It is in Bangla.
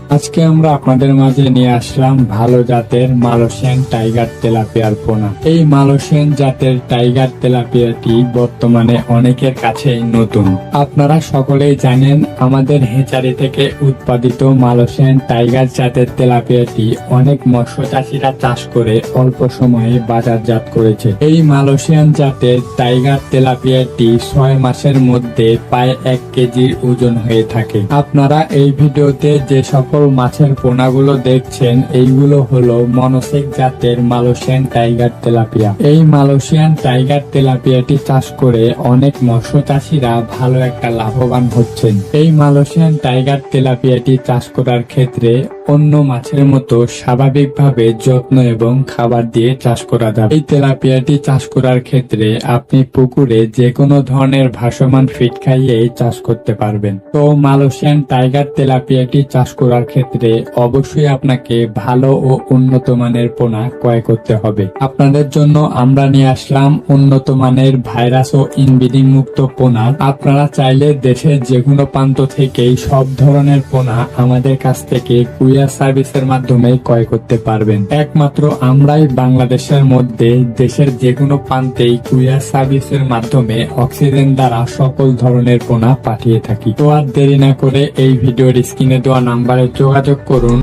আজকে আমরা আপনাদের মাঝে নিয়ে আসলাম ভালো জাতের মালয়েশিয়ান টাইগার তেলাপিয়ার পোনা। এই মালয়েশিয়ান জাতের টাইগার তেলাপিয়াটি বর্তমানে অনেকের কাছেই নতুন। আপনারা সকলেই জানেন আমাদের হেচারি থেকে উৎপাদিত মালয়েশিয়ান টাইগার জাতের তেলাপিয়াটি অনেক মৎস্য চাষিরা চাষ করে অল্প সময়ে বাজারজাত করেছে। এই মালয়েশিয়ান জাতের টাইগার তেলাপিয়াটি 6 মাসের মধ্যে প্রায় 1 কেজির ওজন হয়ে থাকে। আপনারা এই ভিডিওতে যে সকল মাছের পোনাগুলো দেখছেন এইগুলো হলো মনোসেক জাতের মালয়েশিয়ান টাইগার তেলাপিয়া। এই মালয়েশিয়ান টাইগার তেলাপিয়াটি চাষ করে অনেক মৎস্য চাষিরা ভালো একটা লাভবান হচ্ছেন। এই মালয়েশিয়ান টাইগার তেলাপিয়াটি চাষ করার ক্ষেত্রে অন্য মাছের মতো স্বাভাবিকভাবে যত্ন এবং খাবার দিয়ে চাষ করা যাবে। এই তেলাপিয়াটি চাষ করার ক্ষেত্রে আপনি পুকুরে যে কোনো ধরনের ভাসমান ফিড খাইয়ে চাষ করতে পারবেন। তো মালয়েশিয়ান টাইগার তেলাপিয়াটি চাষ করার ক্ষেত্রে অবশ্যই আপনাকে ভালো ও উন্নত মানের পোনা ক্রয় করতে হবে। আপনাদের জন্য আমরা নিয়ে আসলাম উন্নত মানের ভাইরাস ও ইনব্রিডিং মুক্ত পোনা। আপনারা চাইলে দেশের যে কোনো প্রান্ত থেকেই সব ধরনের পোনা আমাদের কাছ থেকে কুরিয়ার সার্ভিসের মাধ্যমে ক্রয় করতে পারবেন। একমাত্র আমরাই বাংলাদেশের মধ্যে দেশের যে কোনো প্রান্তেই কুরিয়ার সার্ভিসের মাধ্যমে অক্সিজেন দ্বারা সকল ধরনের পোনা পাঠিয়ে থাকি। তো আর দেরি না করে এই ভিডিওর স্ক্রিনে দেওয়া নাম্বারে যোগাযোগ করুন।